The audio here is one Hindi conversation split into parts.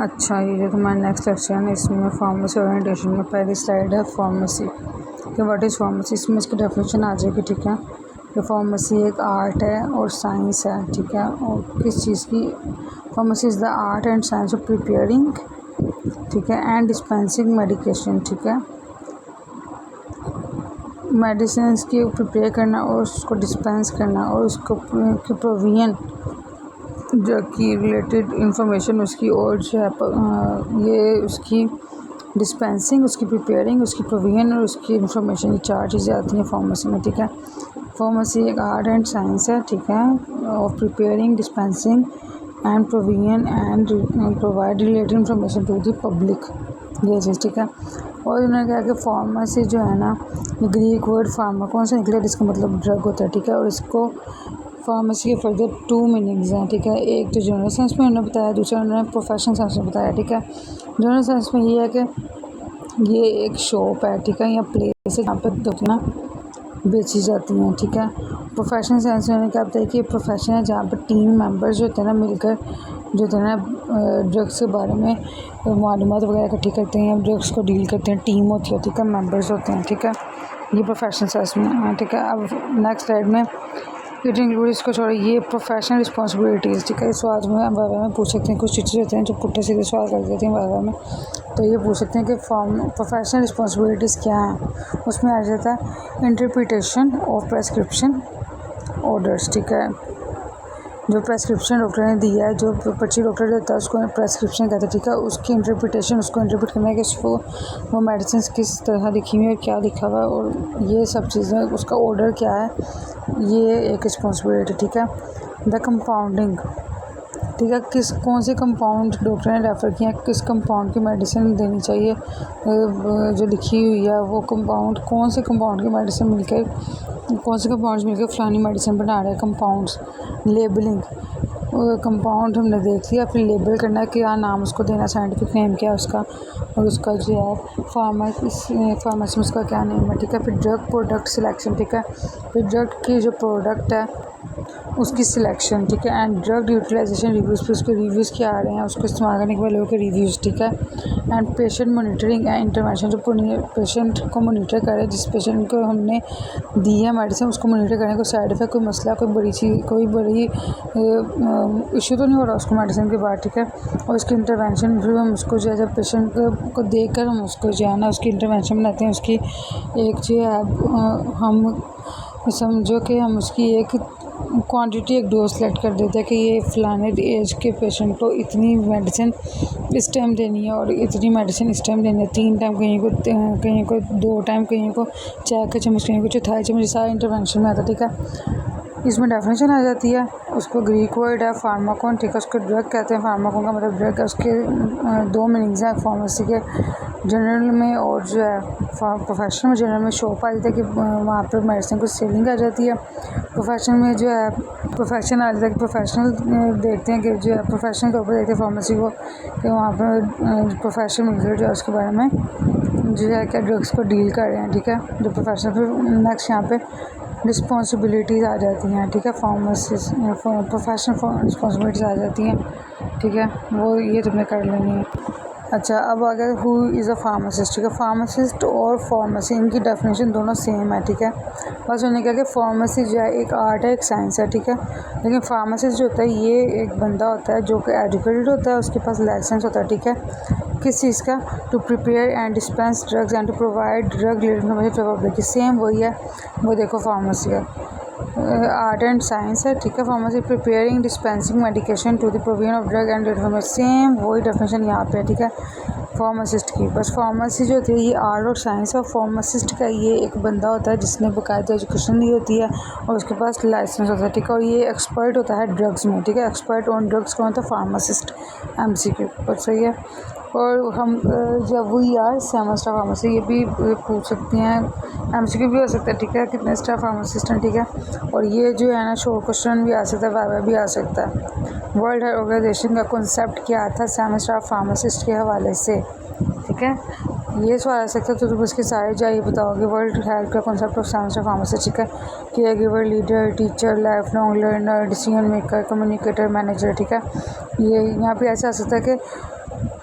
अच्छा, ये जो तुम्हारा नेक्स्ट सेक्शन है इसमें फार्मेसी ओरिएंटेशन में पहली स्लाइड है फार्मेसी कि व्हाट इज़ फार्मेसी। इसमें इसकी डेफिनेशन आ जाएगी। ठीक है, कि फार्मेसी एक आर्ट है और साइंस है। ठीक है, और किस चीज़ की? Pharmacy is the art and science of preparing, ठीक है, एंड डिस्पेंसिंग मेडिकेशन। ठीक है, मेडिसिन की प्रिपेयर करना और उसको डिस्पेंस करना और उसको की प्रोविजन जो कि रिलेटेड इंफॉर्मेशन उसकी, और जो है ये उसकी डिस्पेंसिंग, उसकी प्रिपेयरिंग, उसकी प्रोविजन और उसकी इंफॉर्मेशन, ये चार चीज़ें आती हैं फार्मेसी में। ठीक है, फार्मेसी एक आर्ट एंड साइंस है। ठीक है, of preparing, dispensing and provision and provide related information to the public, ये चीज़। ठीक है, और उन्होंने कहा कि फार्मेसी जो है ना, ग्रीक वर्ड फार्मा कौन सा निकला जिसका मतलब ड्रग होता है। ठीक है, और इसको फार्मेसी के फर्दर 2 मीनिंग्स हैं। ठीक है, एक तो जनरल साइंस में उन्होंने बताया, दूसरा उन्होंने प्रोफेशनल साइंस में बताया। ठीक है, जनरल साइंस में ये है कि ये एक शॉप है। ठीक है, या प्लेस है जहाँ पर दवाइयाँ बेची जाती हैं। ठीक है, प्रोफेशनल साइंस में उन्होंने क्या बताया कि ये प्रोफेशन है जहाँ पर टीम मेंबर्स जो होते हैं ना मिलकर जो होते हैं ना ड्रग्स के बारे में मालूमात वगैरह इकट्ठी करते हैं या ड्रग्स को डील करते हैं। टीम होती है। ठीक है, मेंबर्स होते हैं। ठीक है, ये प्रोफेशनल साइंस में। ठीक है, अब नेक्स्ट स्लाइड में इट इंक्लूड, इसको छोड़ो, ये प्रोफेशनल रिस्पॉन्सिबिलिटीज़। ठीक है, इस सवाल में हम वाइवा में पूछ सकते हैं। कुछ टीचर्स होते हैं जो पुट्ठे सीधे सवाल कर देते हैं वाइवा में, तो ये पूछ सकते हैं कि प्रोफेशनल रिस्पॉन्सिबिलिटीज़ क्या हैं। उसमें आ जाता है इंटरप्रिटेशन ऑफ प्रेस्क्रिप्शन ऑर्डर्स। ठीक है, जो प्रेस्क्रिप्शन डॉक्टर ने दिया है, जो पर्ची डॉक्टर देता है उसको प्रेस्क्रिप्शन कहते हैं। ठीक है, उसकी इंटरप्रिटेशन, उसको इंटरप्रेट करना है कि उसको वो मेडिसिन किस तरह लिखी हुई है, क्या लिखा हुआ है, और ये सब चीज़ें, उसका ऑर्डर क्या है, ये एक रिस्पॉन्सिबिलिटी। ठीक है, द कंपाउंडिंग। ठीक है, कौन से कंपाउंड डॉक्टर ने रेफ़र किया, किस कंपाउंड की मेडिसिन देनी चाहिए, जो लिखी हुई है वो कंपाउंड, कौन से कंपाउंड की मेडिसिन मिलकर, कौन से कंपाउंड्स मिलकर फलानी मेडिसिन बना रहे हैं। कंपाउंड्स, लेबलिंग, कंपाउंड हमने देख लिया, फिर लेबल करना है क्या नाम उसको देना, साइंटिफिक नेम क्या है उसका, और उसका जो है फार्मेसी में उसका क्या नेम है। ठीक है, फिर ड्रग प्रोडक्ट सिलेक्शन। ठीक है, फिर ड्रग की जो प्रोडक्ट है उसकी सिलेक्शन। ठीक है, एंड ड्रग यूटिलाइजेशन रिव्यूज़, फिर उसके रिव्यूज़ क्या आ रहे हैं, उसको इस्तेमाल करने के बाद लोगों के रिव्यूज़। ठीक है, and patient monitoring and intervention, जो पेशेंट को मॉनिटर करे, जिस पेशेंट को हमने दी है मेडिसिन उसको मॉनिटर करें, कोई साइड इफेक्ट, कोई मसला, कोई बड़ी चीज़, कोई बड़ी इशू तो नहीं हो रहा उसको मेडिसिन के बाद। ठीक है, और उसकी इंटरवेंशन, फिर हम उसको जो है जब पेशेंट को देख कर हम उसको जो है ना उसकी इंटरवेंशन बनाते हैं। उसकी एक जो है हम समझो कि हम उसकी एक क्वांटिटी, एक डोज सेलेक्ट कर देते हैं कि ये फ़लाने एज के पेशेंट को इतनी मेडिसिन इस टाइम देनी है और इतनी मेडिसिन इस टाइम देनी है। 3 टाइम, कहीं को 2 टाइम, कहीं को 4 का चम्मच, कहीं को चौथाई चम्मच, सारा इंटरवेंशन में आता है। ठीक है, इसमें डेफिनेशन आ जाती है। उसको ग्रीक वर्ड है फार्माकोन। ठीक है, उसको ड्रग कहते हैं। फार्माकोन का मतलब ड्रग है। उसके 2 मीनिंग्स हैं फार्मेसी के, जनरल में और जो है प्रोफेशनल में। जनरल में शॉप आ जाता है कि वहाँ पे मेडिसिन को सेलिंग आ जाती है। प्रोफेशनल में जो है प्रोफेशन आ जाता है कि प्रोफेशनल देखते हैं कि जो है प्रोफेशनल के ऊपर देखते हैं फार्मेसी को कि वहाँ पर प्रोफेशन मिलकर जो है उसके बारे में जो है क्या ड्रग्स को डील कर रहे हैं। ठीक है, जो प्रोफेशनल, फिर नेक्स्ट यहाँ पे रिस्पॉन्सिबिलिटीज़ आ जाती हैं। ठीक है, फार्मासिस्ट प्रोफेशनल रिस्पॉन्सिबिलिटीज़ आ जाती हैं। ठीक है, वो ये तुमने कर लेनी है। अच्छा, अब अगर हु इज़ अ फार्मासिस्ट। ठीक है, फार्मासिस्ट और फार्मेसी, इनकी डेफिनेशन दोनों सेम है। ठीक है, बस उन्होंने कहा कि फार्मेसी जो है एक आर्ट है, एक साइंस है। ठीक है, लेकिन फार्मासिस्ट जो होता है ये एक बंदा होता है जो कि एजुकेटेड होता है, उसके पास लाइसेंस होता है। ठीक है, किस चीज़ का? To prepare and dispense drugs and to provide drug related information to public. Same वही है, वो देखो फार्मेसी का आर्ट एंड साइंस है। ठीक है, pharmacy preparing dispensing medication to the provision of drug and information, same वही डेफिनेशन यहाँ पे है। ठीक है, फार्मासिस्ट की, बस फार्मेसी जो होती है ये आर्ट और साइंस है, और फार्मासिस्ट का ये एक बंदा होता है जिसने बाकायदा एजुकेशन ली होती है और उसके पास लाइसेंस होता है। ठीक है, और ये एक्सपर्ट होता है ड्रग्स में। ठीक है, एक्सपर्ट ऑन ड्रग्स कौन होता है? फार्मासिस्ट। MCQ पर सही है। और हम जब वही यार सेमेस्टर फार्मेसी, ये भी पूछ सकती हैं, MCQ भी हो सकता है। ठीक है, कितने स्टार फार्मासिस्ट हैं। ठीक है, और ये जो है ना शॉर्ट क्वेश्चन भी आ सकता है, वाइवा भी आ सकता है। वर्ल्ड हेल्थ ऑर्गेनाइजेशन का कॉन्सेप्ट क्या था सेमेस्टर फार्मासिस्ट के हवाले से? ठीक है, ये सवाल आ सकता है, तो तुम इसके सारे जो ये बताओगे। वर्ल्ड हेल्थ का कॉन्सेप्ट ऑफ सेमेस्टर फार्मासिस्ट। ठीक है, care giver, leader, teacher, life long learner, decision maker, communicator, manager. ठीक है, ये यहाँ पे ऐसा आ सकता है कि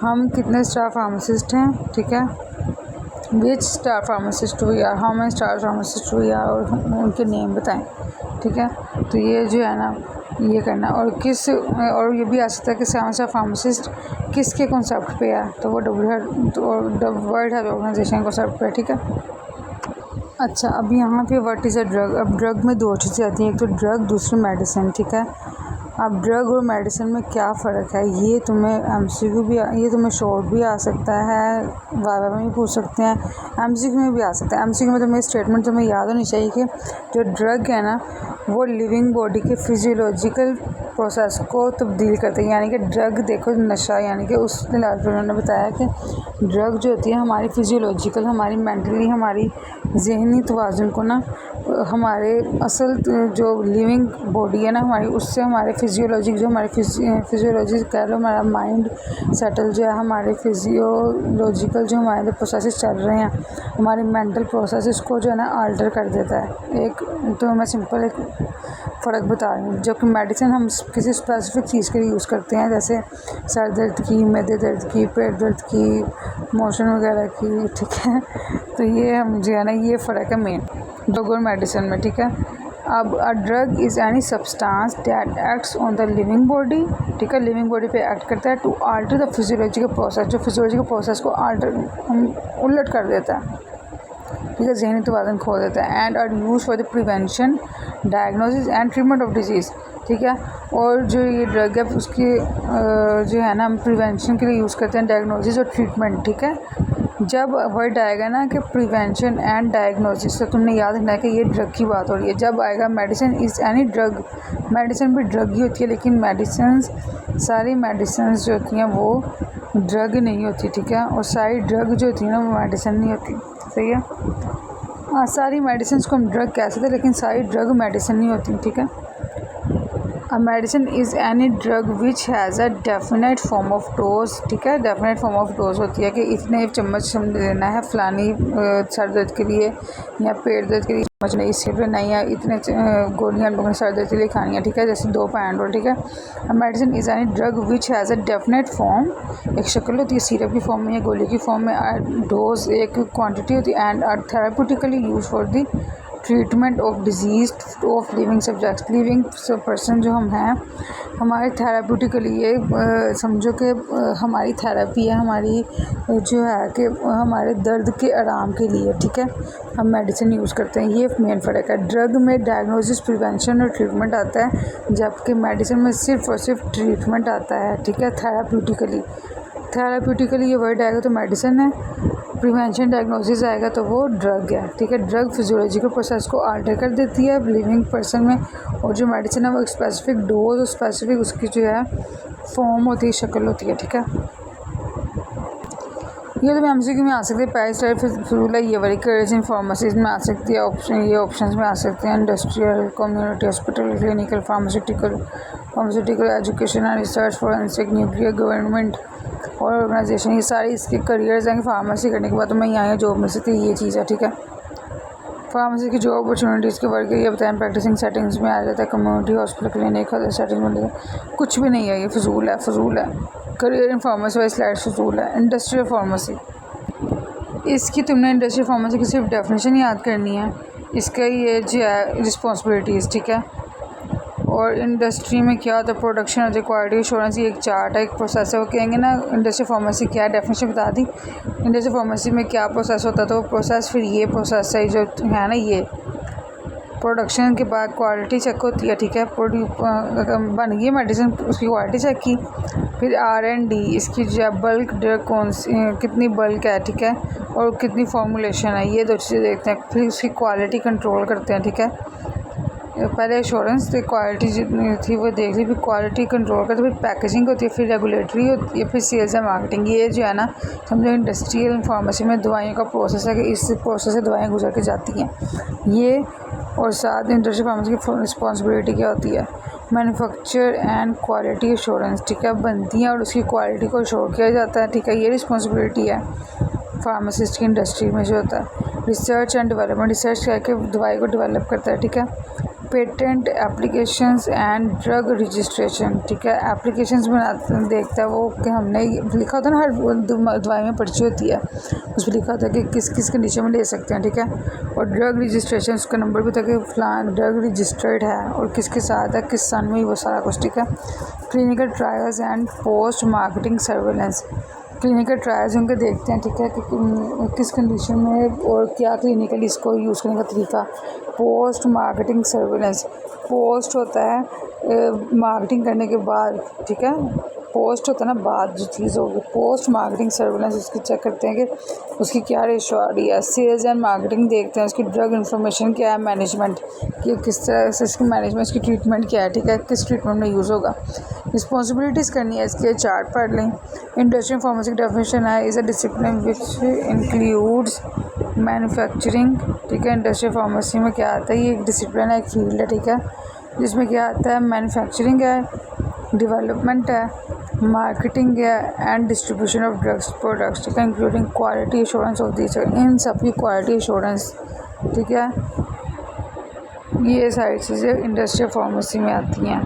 हम कितने स्टार फार्मासिस्ट हैं, ठीक है, which star pharmacist we are, how many star pharmacist we are, और उनके नेम बताएं, ठीक है। तो ये जो है ना ये करना, और किस, और ये भी आ सकता है कि सेवन स्टार फार्मासिस्ट किसके कॉन्सेप्ट पे है, तो वो वर्ल्ड हेल्थ ऑर्गेनाइजेशन कॉन्सेप्ट पे है, ठीक है। अच्छा, अब यहाँ पे व्हाट इज़ अ ड्रग। अब ड्रग में दो चीज़ें आती हैं, एक तो ड्रग, दूसरी मेडिसिन, ठीक है। अब ड्रग और मेडिसिन में क्या फ़र्क है, ये तुम्हें एमसीक्यू भी ये तुम्हें शॉर्ट भी आ सकता है, वाइवा में भी पूछ सकते हैं, एमसीक्यू में भी आ सकता है। एमसीक्यू में तुम्हें स्टेटमेंट तुम्हें याद होनी चाहिए कि जो ड्रग है ना वो लिविंग बॉडी के फिजियोलॉजिकल प्रोसेस को तब्दील करते हैं, यानी कि ड्रग देखो नशा, यानी कि उन्होंने बताया कि ड्रग जो होती है हमारी फिजियोलॉजिकल, हमारी मेंटली, हमारी जहनी तवाज़ुन को ना हमारे असल जो लिविंग बॉडी है ना हमारी, उससे हमारे फिजियोलॉजिक जो हमारे फिजियोलॉजी कह लो, हमारा माइंड सेटल जो है, हमारे फिजियोलॉजिकल जो हमारे प्रोसेस चल रहे हैं, हमारे मेंटल प्रोसेस को जो है ना आल्टर कर देता है। एक तो मैं सिंपल एक फ़र्क बता रही हूँ। जबकि मेडिसिन हम किसी स्पेसिफिक चीज़ के लिए यूज़ करते हैं, जैसे सर दर्द की, मैदे दर्द की, पेट दर्द की, मोशन वगैरह की, ठीक है। तो ये हम जो है ना ये फ़र्क है मेन ड्रग और मेडिसिन में, ठीक है। अब a drug is any substance that acts on the living body, ठीक है, लिविंग बॉडी पे एक्ट करता है to alter the physiological process, जो फिजियोलॉजिकल प्रोसेस को उलट कर देता है, ठीक है, जहनी तवाज़ुन खो देता है। And are use for the prevention, diagnosis and treatment of disease, ठीक है। और जो ये ड्रग है उसकी जो है ना हम प्रिवेंशन के लिए यूज़ करते हैं, डायग्नोसिस और ट्रीटमेंट, ठीक है। जब वर्ड आएगा ना कि प्रिवेंशन एंड डायग्नोसिस, तो तुमने याद रखना है कि ये ड्रग की बात हो रही है। जब आएगा medicine is any drug, medicine भी ड्रग ही होती है, लेकिन मेडिसिन, सारी मेडिसिन जो होती हैं वो ड्रग नहीं होती, ठीक है। और सारी ड्रग जो होती है ना वो मेडिसिन नहीं होती, सही है। हाँ, सारी मेडिसिन को हम ड्रग कह सकते हैं, लेकिन सारी ड्रग मेडिसिन नहीं होती, ठीक है। A medicine is any drug which has a definite form of dose, ठीक है, डेफिनेट फॉर्म ऑफ डोज होती है कि इतने चम्मच देना है फलानी सर दर्द के लिए या पेट दर्द के लिए चम्मच नहीं, सिर्फ नहीं है, इतने गोलियां लोगों ने सर दर्द के लिए खानी है, ठीक है, जैसे 2 पैराडोल, ठीक है। Medicine is any drug which has a definite form, एक शक्ल होती है सिरप की फॉर्म में या गोली की फॉर्म में, डोज एक क्वान्टिटी होती है, and are therapeutically use for the treatment of disease of living subjects, living person जो हम हैं, हमारे थेराप्यूटिकली ये समझो कि हमारी थेरेपी है, हमारी जो है कि हमारे दर्द के आराम के लिए, ठीक है, हम मेडिसिन यूज़ करते हैं। ये मेन फ़र्क है। ड्रग में डायग्नोसिस, प्रिवेंशन और ट्रीटमेंट आता है, जबकि मेडिसिन में सिर्फ और सिर्फ ट्रीटमेंट आता है, ठीक है, थेराप्यूटिकली। थेराप्यूटिकली ये वर्ड आएगा तो मेडिसिन है, प्रिवेंशन डायग्नोसिस आएगा तो वो ड्रग है, ठीक है। ड्रग फिजियोलॉजिकल प्रोसेस को आल्टर कर देती है लिविंग पर्सन में, और जो मेडिसिन है वो एक स्पेसिफिक डोज और स्पेसिफिक उसकी जो है फॉर्म होती है, शक्ल होती है, ठीक है। ये तो एमसीक्यू में आ सकती है, पैरासाइट फिजूल है, ये वाली करेज इन फार्मेसीज में आ सकती है, ऑप्शन ये ऑप्शंस में आ सकते हैं, industrial, community hospital, clinical, pharmaceutical, education and research, forensic, nuclear, government और ऑर्गेनाइजेशन, ये सारी इसके करियर्स हैं। फार्मेसी करने के बाद तो मैं यहाँ जॉब मिल सकती है, ये चीज़ है, ठीक है। फार्मेसी की जॉब अपॉर्चुनिटीज़ के वर्क ये बताएं, प्रैक्टिसिंग सेटिंग्स में आ जाता है, community hospital, clinic, other setting में कुछ भी नहीं है, ये फजूल है। Career in pharmacy wise slide फजूल है। इंडस्ट्रियल फार्मेसी, इसकी तुमने इंडस्ट्रियल फार्मेसी की सिर्फ डेफिनेशन याद करनी है, इसका ये जो है रिस्पॉन्सिबिलिटीज़, ठीक है। और इंडस्ट्री में क्या होता है, प्रोडक्शन होती है, क्वालिटी एश्योरेंस, ये एक चार्ट है, एक प्रोसेस है। वो कहेंगे ना इंडस्ट्रियल फार्मेसी क्या है, डेफिनेशन बता दी। इंडस्ट्रियल फार्मेसी में क्या प्रोसेस होता है, तो वो प्रोसेस फिर ये प्रोसेस है जो है ना, ये प्रोडक्शन के बाद क्वालिटी चेक होती है, ठीक है। बन गई मेडिसिन, उसकी क्वालिटी चेक की, फिर R&D, इसकी जो है बल्क ड्रग कौन सी, कितनी बल्क है, ठीक है, और कितनी फॉर्मुलेशन है, ये 2 चीज़ें देखते हैं। फिर उसकी क्वालिटी कंट्रोल करते हैं, ठीक है। पहले एश्योरेंस थी, क्वालिटी जितनी थी वो देख ली, फिर क्वालिटी कंट्रोल करते, फिर पैकेजिंग होती है, फिर रेगुलेटरी होती है, फिर सेल्स एंड मार्केटिंग। ये जो है ना समझो इंडस्ट्रियल फार्मेसी में दवाइयों का प्रोसेस है कि इस प्रोसेस से दवाएँ गुजर के जाती हैं ये। और साथ इंडस्ट्रियल फार्मेसी की रिस्पॉन्सिबिलिटी क्या होती है, मैन्युफैक्चर एंड क्वालिटी एश्योरेंस, ठीक है, बनती हैं और उसकी क्वालिटी को एश्योर किया जाता है, ठीक है, ये रिस्पॉन्सिबिलिटी है फार्मासिस्ट की इंडस्ट्री में जो होता है। रिसर्च एंड डेवलपमेंट, रिसर्च करके दवाई को डेवलप करता है, ठीक है। Patent applications and drug registration, ठीक है। एप्लीकेशंस बना देखता है वो कि हमने लिखा होता है ना, हर दवाई में पर्ची होती है, उस पर लिखा होता है कि किस किस कंडीशन में ले सकते हैं, ठीक है। और ड्रग रजिस्ट्रेशन, उसका नंबर भी था कि फ़लान ड्रग रजिस्टर्ड है और किसके साथ है, किस सन में, वो सारा कुछ, ठीक है। Clinical trials and post marketing surveillance, clinical trials उनके देखते हैं, ठीक है, कि किस कंडीशन में और क्या क्लिनिकल इसको यूज़ करने का तरीका। पोस्ट मार्केटिंग सर्वेलेंस, पोस्ट होता है मार्केटिंग करने के बाद, ठीक है। पोस्ट होता है ना बाद जो चीज़ होगी, पोस्ट मार्केटिंग सर्वेलेंस उसकी चेक करते हैं कि उसकी क्या रेशो आ रही है। सेल्स एंड मार्केटिंग देखते हैं उसकी ड्रग इंफॉर्मेशन क्या है, मैनेजमेंट कि किस तरह से इसकी मैनेजमेंट, इसकी ट्रीटमेंट क्या है, ठीक है, किस ट्रीटमेंट में यूज़ होगा। रिस्पॉन्सिबिलिटीज़ करनी है, इसके चार्ट पढ़ लें। इंडस्ट्रियल फार्मेसी की डेफिनेशन है, is a discipline which includes manufacturing, ठीक है। इंडस्ट्रियल फार्मेसी में क्या आता है, ये एक डिसिप्लिन है, एक फील्ड है, ठीक है, जिसमें क्या आता है, मैन्युफैक्चरिंग है, डेवलपमेंट है, मार्केटिंग है and distribution of drugs products, ठीक है, including quality assurance of this, इन सब की क्वालिटी एश्योरेंस, ठीक है। ये सारी चीज़ें इंडस्ट्रियल फार्मेसी में आती हैं।